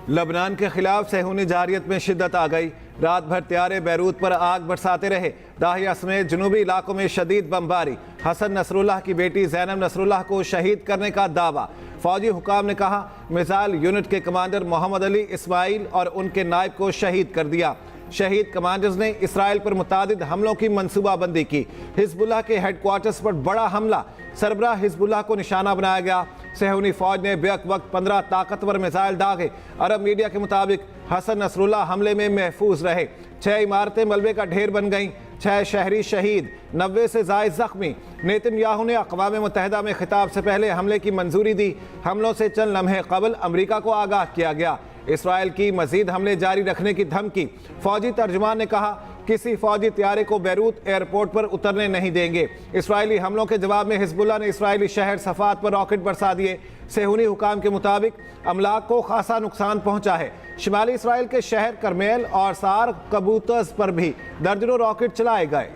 लबनान के खिलाफ सहूनी जारियत में शिद्दत आ गई। रात भर त्यारे बैरूत पर आग बरसाते रहे। दाहिया समेत जनूबी इलाकों में शदीद बमबारी। हसन नसरुल्लाह की बेटी जैनब नसरुल्लाह को शहीद करने का दावा। फौजी हुकाम ने कहा मिसाइल यूनिट के कमांडर मोहम्मद अली इस्माइल और उनके नायब को शहीद कर दिया। शहीद कमांडर्स ने इसराइल पर मुतादिद हमलों की मनसूबाबंदी की। हिजबुल्लाह के हेडक्वार्टर्स पर बड़ा हमला। सरबराह हिजबुल्लाह को निशाना बनाया गया। सहूनी फौज ने बेक वक्त 15 ताकतवर मिसाइल दागे। अरब मीडिया के मुताबिक हसन नसरुल्लाह हमले में महफूज रहे। 6 इमारतें मलबे का ढेर बन गईं। 6 शहरी शहीद, 90 से ज़ायद जख्मी। नेतन्याहू ने अक़वाम मुत्तहिदा में खिताब से पहले हमले की मंजूरी दी। हमलों से चंद लम्हे कबल अमरीका को आगाह किया गया। इसराइल की मजीद हमले जारी रखने की धमकी। फौजी तर्जुमान ने कहा किसी फौजी त्यारे को बैरूत एयरपोर्ट पर उतरने नहीं देंगे। इसराइली हमलों के जवाब में हिजबुल्लाह ने इसराइली शहर सफ़ात पर रॉकेट बरसा दिए। सहूनी हुकाम के मुताबिक अमलाक को खासा नुकसान पहुंचा है। शिमाली इसराइल के शहर करमेल और सार कबूतर्स पर भी दर्जनों रॉकेट चलाए गए।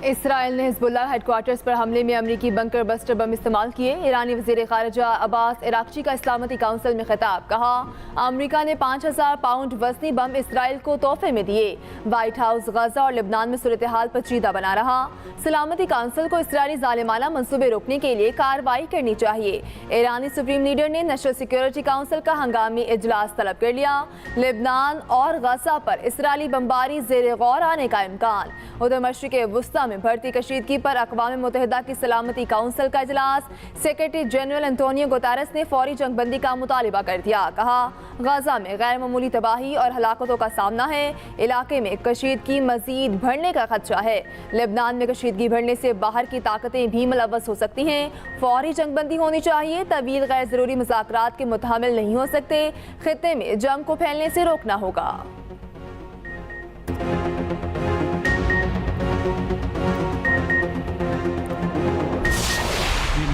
इसराइल ने हिजबुल्लाह हेडक्वार्टर्स पर हमले में अमरीकी बंकर बस्टर बम इस्तेमाल किए। ईरानी वज़ीर ख़ारिजा अब्बास इराक़ची का इस्लामती काउंसिल में खिताब। कहा अमरीका ने 5000 पाउंड वज़नी बम इसराइल को तोहफे में दिए। वाइट हाउस गजा और लिबनान में सूरत हाल पेचीदा बना रहा। सलामती काउंसिल को इसराइली ज़ालिमाना मंसूबे रोकने के लिए कार्रवाई करनी चाहिए। ईरानी सुप्रीम लीडर ने नेशनल सिक्योरिटी काउंसिल का हंगामी इजलास तलब कर लिया। लिबनान और गजा पर इसराइली बमबारी ज़ेर गौर आने का इम्कान। उधर मशरिक़ वुस्ता में बढ़ती कशीदगी पर अक़वाम मुत्तहिदा की सलामती काउंसिल का इजलास। सेक्रेटरी जनरल एंटोनियो गुतेरेस ने फौरी जंगबंदी का मुतालिबा कर दिया। कहा गजा में गैर मामूली तबाही और हलाकतों का सामना है। इलाके में कशीदगी मजीद बढ़ने का खदशा है। लिबनान में कशीदगी बढ़ने से बाहर की ताकतें भी मुलव्वस हो सकती हैं। फौरी जंगबंदी होनी चाहिए। तवील गैर ज़रूरी मुज़ाकरात के मुतहमिल नहीं हो सकते। खित्ते में जंग को फैलने से रोकना होगा।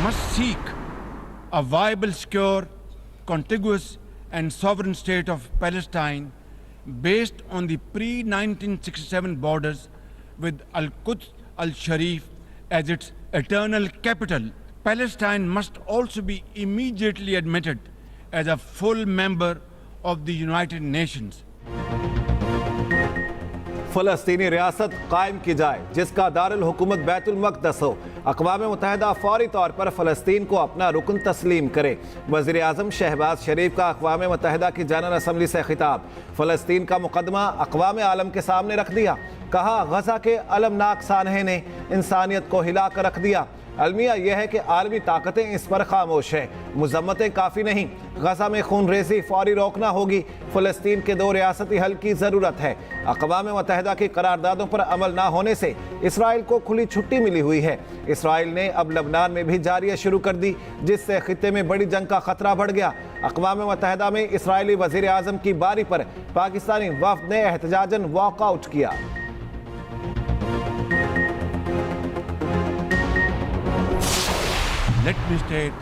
Must seek a viable, secure, contiguous and sovereign state of Palestine based on the pre-1967 borders with Al-Quds Al-Sharif as its eternal capital. Palestine must also be immediately admitted as a full member of the United Nations. फ़लस्तीनी रियासत कायम की जाए जिसका दारुल हुकूमत बैतुल मक़दस हो। अक़वाम मुत्तहिदा फ़ौरी तौर पर फ़लस्तीन को अपना रुकन तस्लीम करे। वज़ीर आज़म शहबाज शरीफ का अक़वाम मुत्तहिदा की जनरल असम्बली से खिताब। फ़लस्तीन का मुकदमा अक़वाम आलम के सामने रख दिया। कहा गजा के अलमनाक सानहे ने इंसानियत को हिला कर रख दिया। अलमिया यह है कि आलमी ताकतें इस पर खामोश हैं। मुज़म्मतें काफ़ी नहीं। गजा में खून रेज़ी फौरी रोकना होगी। फ़लस्तीन के 2 रियासती हल की ज़रूरत है। अक़वाम मुत्तहिदा की करारदादों पर अमल ना होने से इसराइल को खुली छुट्टी मिली हुई है। इसराइल ने अब लबनान में भी जारियत शुरू कर दी जिससे खित्ते में बड़ी जंग का खतरा बढ़ गया। अक़वाम मुत्तहिदा में इसराइली वज़ीर आज़म की बारी पर पाकिस्तानी वफ़द ने एहतजाजन वॉकआउट किया। Let me state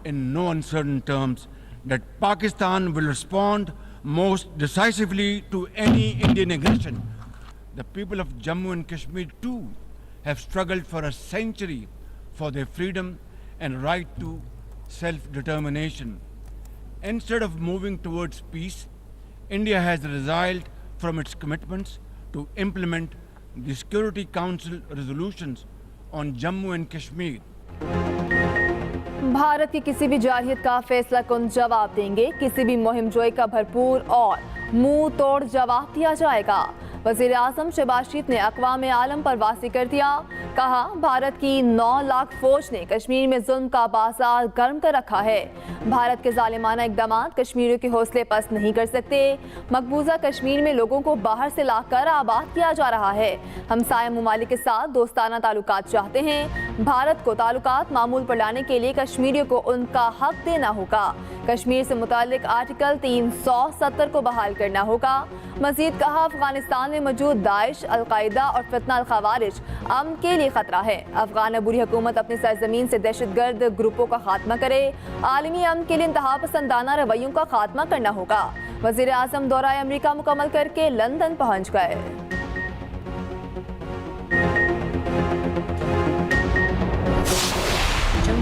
in no uncertain terms that Pakistan will respond most decisively to any Indian aggression. The people of Jammu and Kashmir too have struggled for a century for their freedom and right to self-determination. Instead of moving towards peace, India has resiled from its commitments to implement the Security Council resolutions on Jammu and Kashmir. Bharat की किसी भी जारहियत का फैसला कुन जवाब देंगे। किसी भी मुहिम जोई का भरपूर और मुंह तोड़ जवाब दिया जाएगा। वज़ीर आज़म शहबाज शरीफ ने अक़वाम आलम पर वासी कर दिया। कहा भारत की 9 लाख फौज ने कश्मीर में जुल्म का बाजार गर्म कर रखा है। भारत के जालिमाना इक़दाम कश्मीरियों के हौसले पस्त नहीं कर सकते। मकबूजा कश्मीर में लोगों को बाहर से लाकर आबाद किया जा रहा है। हमसाया ममालिक के साथ दोस्ताना ताल्लुकात चाहते हैं। भारत को ताल्लुकात मामूल पर लाने के लिए कश्मीरियों को उनका हक देना होगा। कश्मीर से मुतालिक आर्टिकल 370 को बहाल करना होगा। मजीद कहा अफगानिस्तान में मौजूद दाइश, अलकायदा और फितना अल खवारिज अमन के लिए खतरा है। अफगान अबूरी हुकूमत अपनी सरजमीन से दहशतगर्द ग्रुपों का खात्मा करे। आलमी अमन के लिए इंतहा पसंदाना रवैयों का खात्मा करना होगा। वज़ीर आज़म दौरा अमरीका मुकम्मल करके लंदन पहुँच गए।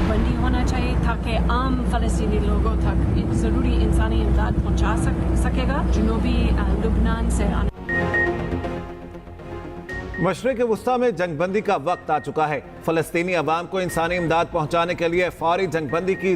जंगबंदी होना चाहिए ताकि आम फ़लस्तीनी लोगों तक ज़रूरी इंसानी इमदाद पहुँचा सकेगा जुनूबी लुबनान से आने। मशरिक़ वुस्ता में जंगबंदी का वक्त आ चुका है। फ़लस्तीनी अवाम को इंसानी इमदाद पहुँचाने के लिए फौरी जंगबंदी की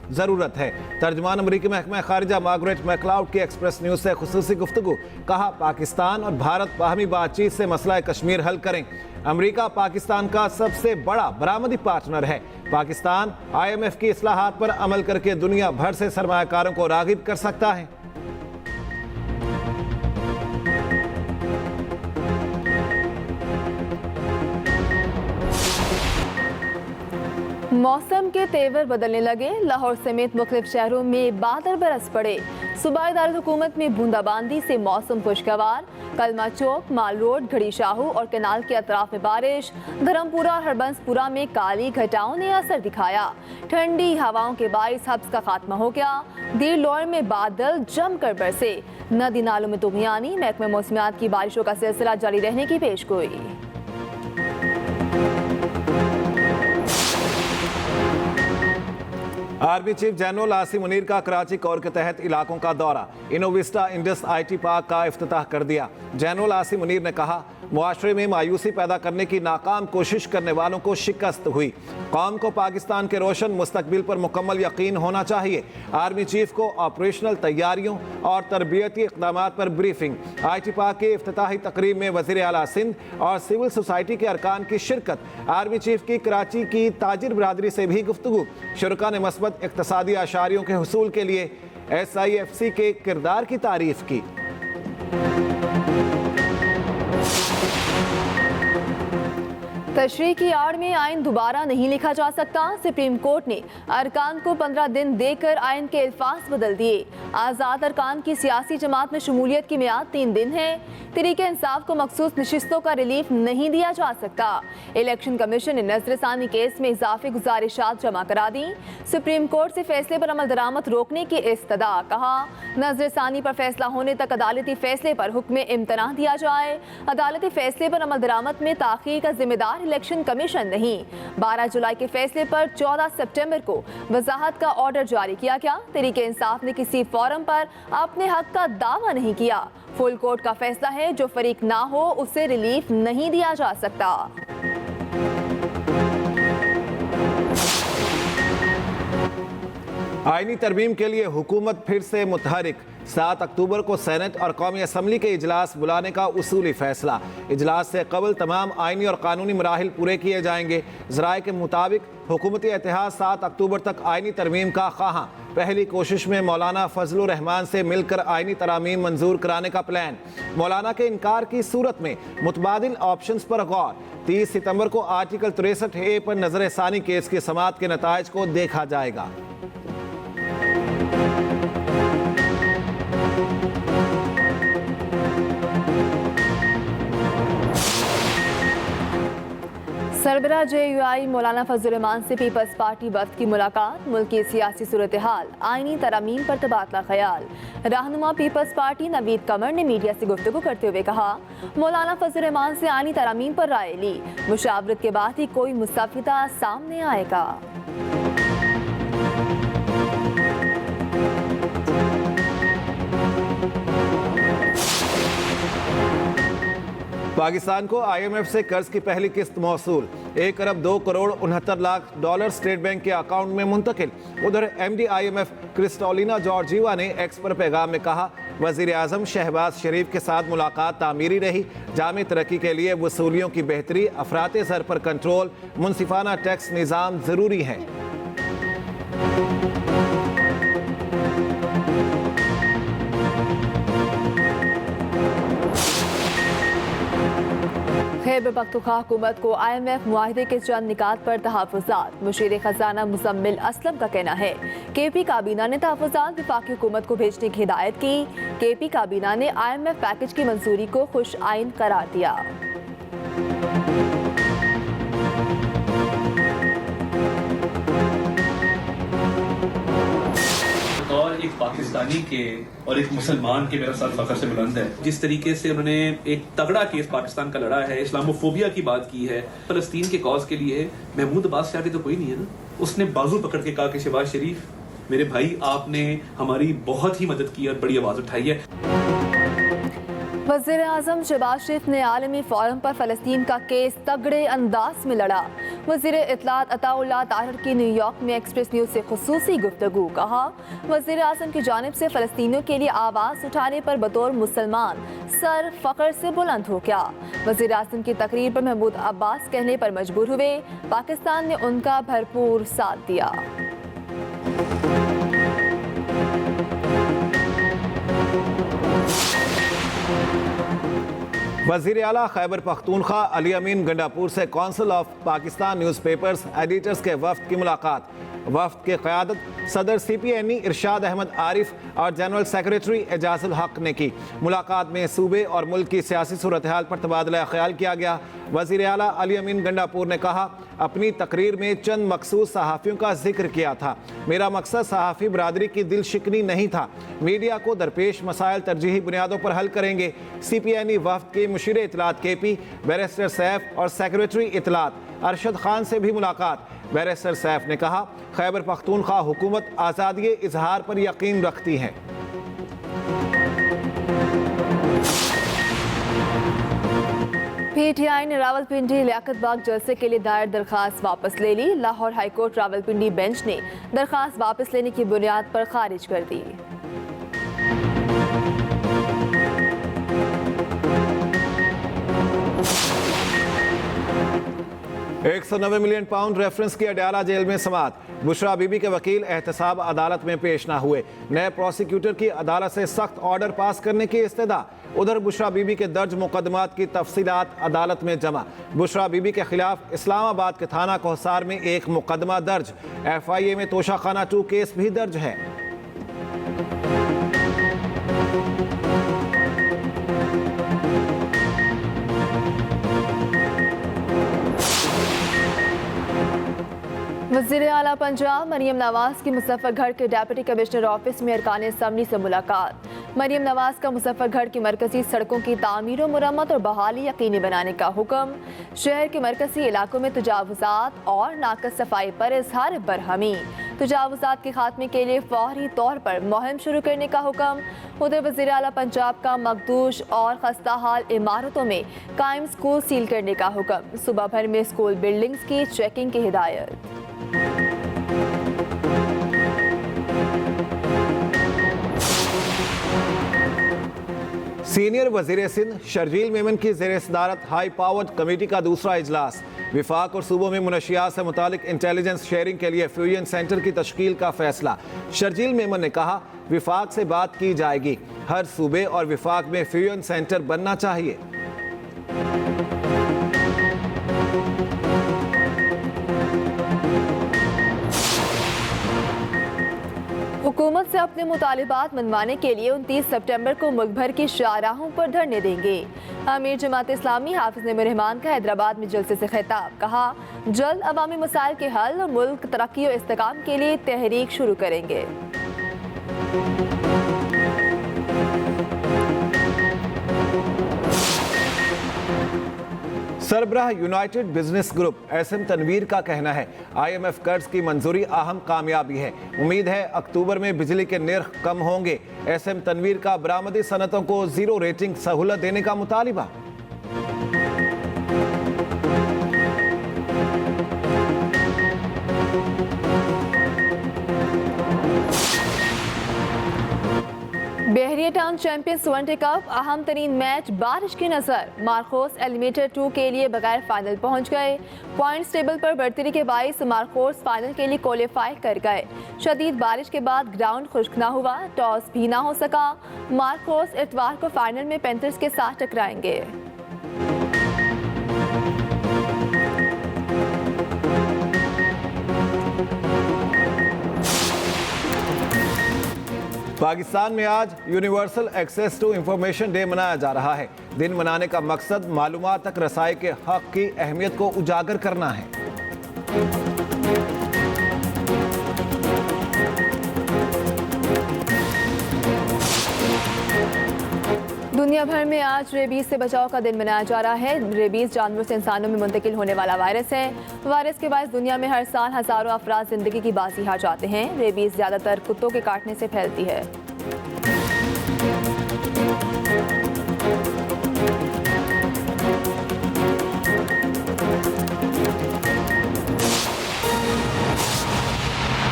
ज़रूरत है। तर्जुमान अमरीकी महकमा खारिजा मार्गरेट मैकलाउड की एक्सप्रेस न्यूज़ से खुसूसी गुफ्तगू। कहा, पाकिस्तान और भारत बाहमी बातचीत से मसला कश्मीर हल करें। अमरीका पाकिस्तान का सबसे बड़ा बरामदी पार्टनर है। पाकिस्तान IMF की इस्लाहात पर अमल करके दुनिया भर से सरमायाकारों को राग़िब कर सकता है। मौसम के तेवर बदलने लगे। लाहौर समेत मुख्तलिफ शहरों में बादल बरस पड़े। सूबाई दारुल हुकूमत में बूंदाबांदी से मौसम खुशगवार। कलमा चौक, माल रोड, घड़ी शाहू और केनाल के अतराफ में बारिश। धर्मपुरा और हरबंसपुरा में काली घटाओं ने असर दिखाया। ठंडी हवाओं के बाइस हब्स का खात्मा हो गया। देर लोर में बादल जमकर बरसे। नदी नालों में तुगयानी। महकमे मौसमियात की बारिशों का सिलसिला जारी रहने की पेशगोई। Army chief general Asim Munir का कराची कोर के तहत इलाकों का दौरा। इनोविस्टा इंडस IT पार्क का इफ्तिताह कर दिया। जनरल आसिम मुनीर ने कहा, मुआशरे में मायूसी पैदा करने की नाकाम कोशिश करने वालों को शिकस्त हुई। कौम को पाकिस्तान के रोशन मुस्तकबिल पर मुकम्मल यकीन होना चाहिए। आर्मी चीफ को ऑपरेशनल तैयारियों और तरबियती इक़दामात पर ब्रीफिंग। IT पार्क की इफ्तिताही तकरीब में वज़ीर आला सिंध और सिविल सोसाइटी के अरकान की शिरकत। आर्मी चीफ की कराची की ताजिर बरादरी से भी गुफ्तगू। शुरका ने मस्बत इक़्तिसादी आशारियों के हुसूल के लिए SIFC के किरदार की तारीफ की। तशरीह की आड़ में आइन दोबारा नहीं लिखा जा सकता। सुप्रीम कोर्ट ने अरकान को 15 दिन देकर आइन के अल्फाज बदल दिए। आज़ाद अरकान की सियासी जमात में शमूलियत की मियाद 3 दिन है। तरीके इंसाफ को मखसूस नशिस्तों का रिलीफ नहीं दिया जा सकता। इलेक्शन कमीशन ने नजरसानी केस में इजाफी गुजारिशात जमा करा दी। सुप्रीम कोर्ट से फैसले पर अमल दरामद रोकने की इस्तदा। कहा, नजरसानी पर फैसला होने तक अदालती फैसले पर हुक्म इम्तना दिया जाए। अदालती फैसले पर अमल दरामद में ताखीर का जिम्मेदार इलेक्शन कमीशन नहीं। 12 जुलाई के फैसले पर 14 सितंबर को वजाहत का ऑर्डर जारी किया गया। तरीके इंसाफ ने किसी फोरम पर अपने हक का दावा नहीं किया। फुल कोर्ट का फैसला है, जो फरीक ना हो उसे रिलीफ नहीं दिया जा सकता। आईनी तरमीम के लिए हुकूमत फिर से मुतहरिक। 7 अक्टूबर को सेनेट और कौमी असम्बली के इजलास बुलाने का उसूली फैसला। इजलास से कबल तमाम आईनी और कानूनी मराहिल पूरे किए जाएंगे। ज़राए के मुताबिक हुकूमती इत्तेहाद 7 अक्टूबर तक आईनी तरमीम का ख्वाहां। पहली कोशिश में मौलाना फजलुर रहमान से मिलकर आईनी तरामीम मंजूर कराने का प्लान। मौलाना के इनकार की सूरत में मुतबादिल ऑप्शंस पर गौर। 30 सितंबर को आर्टिकल 63A पर नजरसानी केस की समाअत के नताइज को देखा जाएगा। सरबराह JUI मौलाना फजलुर रहमान से पीपल्स पार्टी वफ्द की मुलाकात। मुल्क की सियासी सूरत हाल, आईनी तरामीम पर तबादला ख्याल। रहनुमा पीपल्स पार्टी नवीद कमर ने मीडिया से गुफ्तगू करते हुए कहा, मौलाना फजलुर रहमान से आईनी तरामीम पर राय ली। मुशावरत के बाद ही कोई मुस्तफिदा सामने आएगा। पाकिस्तान को IMF से कर्ज की पहली किस्त मौसूल। 1 अरब 2 crore 69 lakh dollar state bank के अकाउंट में मुंतकिल। उधर MD IMF क्रिस्टोलिना जॉर्जीवा ने एक्स पर पैगाम में कहा, वजीर आजम शहबाज शरीफ के साथ मुलाकात तामीरी रही। जामी तरक्की के लिए वसूलियों की बेहतरी, अफराते ज़र पर कंट्रोल, मुनसिफाना टैक्स निज़ाम ज़रूरी है। खैबर पख्तूनख्वा हुकूमत को IMF मुआहिदे के चंद निकात पर तहफ़्फ़ुज़ात। मुशीर खजाना मुज़म्मिल असलम का कहना है, KP काबीना ने तहफ़्फ़ुज़ात वफाकी हुकूमत को भेजने की हिदायत की। KP काबीना ने IMF पैकेज की मंजूरी को खुश आइन करार दिया। और एक पाकिस्तानी के और एक मुसलमान के मेरा साथ फखर से बुलंद है। जिस तरीके से उन्होंने एक तगड़ा केस पाकिस्तान का लड़ा है, इस्लामोफोबिया की बात की है, फलस्तीन के कॉज के लिए, महमूद अब्बास से आगे तो कोई नहीं है ना। उसने बाजू पकड़ के कहा कि शहबाज शरीफ मेरे भाई, आपने हमारी बहुत ही मदद की और बड़ी आवाज उठाई है। वज़ीर आज़म शहबाज शरीफ ने आलमी फोरम पर फ़लस्तीन का केस तगड़े अंदाज में लड़ा। वज़ीर इत्तलात अताउल्लाह ताहिर की न्यूयॉर्क में एक्सप्रेस न्यूज़ से खुसूसी गुफ्तगू। कहा, वज़ीर आज़म की जानिब से फ़लस्तीनियों के लिए आवाज़ उठाने पर बतौर मुसलमान सर फ़ख्र से बुलंद हो गया। वज़ीर आज़म की तकरीर पर महमूद अब्बास कहने पर मजबूर हुए। पाकिस्तान ने उनका भरपूर साथ दिया। वज़ीर आला खैबर पख्तूनख्वा अली अमीन गंडापुर से council of Pakistan newspapers editors के वफ्द की मुलाकात। वफ्द की क़यादत सदर CPNE इरशाद अहमद आरिफ और जनरल सेक्रेटरी एजाजुल हक ने की। मुलाकात में सूबे और मुल्क की सियासी सूरत हाल पर तबादला ख्याल किया गया। वज़ीर आला अली अमीन गंडापुर ने कहा, अपनी तकरीर में चंद मखसूस सहाफ़ियों का जिक्र किया था। मेरा मकसद सहाफ़ी बरादरी की दिल शिकनी नहीं था। मीडिया को दरपेश मसाइल तरजीही बुनियादों पर हल करेंगे। CPNE वफ्द के मुशीर इत्तलात KP बैरिस्टर सैफ और सेक्रेटरी इत्तलात अरशद खान से भी मुलाकात। बैरिस्टर सैफ ने कहा, खैबर पख्तूनख्वा हुकूमत आज़ादी इजहार पर यकीन रखती है। PTI ने रावलपिंडी लियाकत बाग जलसे के लिए दायर दरखास्त वापस ले ली। लाहौर हाईकोर्ट रावलपिंडी बेंच ने दरखास्त वापस लेने की बुनियाद पर खारिज कर दी। 190 मिलियन पाउंड रेफरेंस की अडयाला जेल में समात। बुशरा बीबी के वकील एहतसाब अदालत में पेश ना हुए। नए प्रोसिक्यूटर की अदालत से सख्त ऑर्डर पास करने की इस्तदा। उधर बुशरा बीबी के दर्ज मुकदमात की तफसीलात अदालत में जमा। बुशरा बीबी के खिलाफ इस्लामाबाद के थाना कोहसार में एक मुकदमा दर्ज। FIA में तोशाखाना 2 केस भी दर्ज है। वज़ीर आला पंजाब मरियम नवाज की मुजफ्फरगढ़ के डिप्टी कमिश्नर ऑफिस में अरकान असम्बली से मुलाकात। मरियम नवाज का मुजफ्फरगढ़ की मरकजी सड़कों की तामीर और मुरम्मत और बहाली यकीनी बनाने का हुक्म। शहर के मरकजी इलाकों में तजावुजात और नाकस सफाई पर इजहार बरहमी। तजावुजात के खात्मे के लिए फौरी तौर पर मुहिम शुरू करने का हुक्म। उधर वज़ीर आला पंजाब का मखदूश और खस्ता हाल इमारतों में कायम स्कूल सील करने का हुक्म। सुबह भर में स्कूल बिल्डिंग्स की चेकिंग की हिदायत। सीनियर वज़ीर सिंध शर्जील मेमन की ज़ेर सदारत हाई पावर्ड कमेटी का दूसरा इजलास। विफाक और सूबों में मुनशियात से मुतालिक इंटेलिजेंस शेयरिंग के लिए फ्यूजन सेंटर की तश्कील का फैसला। शर्जील मेमन ने कहा, विफाक से बात की जाएगी। हर सूबे और विफाक में फ्यूजन सेंटर बनना चाहिए। हुकूमत से अपने मुतालिबात मनवाने के लिए 29 सितंबर को मुल्क भर की शाहराहों पर धरने देंगे। अमीर जमात इस्लामी हाफिज नईमुर रहमान का हैदराबाद में जलसे से खिताब। कहा, जल्द अवामी मसाइल के हल और मुल्क तरक्की और इस्तेकाम के लिए तहरीक शुरू करेंगे। सरबराह United Business Group SM Tanveer का कहना है, IMF कर्ज की मंजूरी अहम कामयाबी है। उम्मीद है अक्टूबर में बिजली के निर्ख कम होंगे। SM तनवीर का बरामदी सनतों को 0 रेटिंग सहूलत देने का मुतालिबा। बहरिया टाउन चैंपियंस वनडे कप अहम तरीन मैच बारिश की नजर। मार्कोस एलिमिनेटर 2 के लिए बगैर फाइनल पहुंच गए। पॉइंट्स टेबल पर बढ़तरी के बाईस मार्कोस फाइनल के लिए क्वालिफाई कर गए। शदीद बारिश के बाद ग्राउंड खुश्क ना हुआ, टॉस भी ना हो सका। मार्कोस इतवार को फाइनल में पैंथर्स के साथ टकराएंगे। पाकिस्तान में आज universal access to information day मनाया जा रहा है। दिन मनाने का मकसद मालूमात तक रसाई के हक की अहमियत को उजागर करना है। दुनिया भर में आज रेबीज से बचाव का दिन मनाया जा रहा है। रेबीज जानवरों से इंसानों में मुंतकिल होने वाला वायरस है। वायरस के बायस दुनिया में हर साल हज़ारों अफराद जिंदगी की बाजी हार जाते हैं। रेबीज ज़्यादातर कुत्तों के काटने से फैलती है।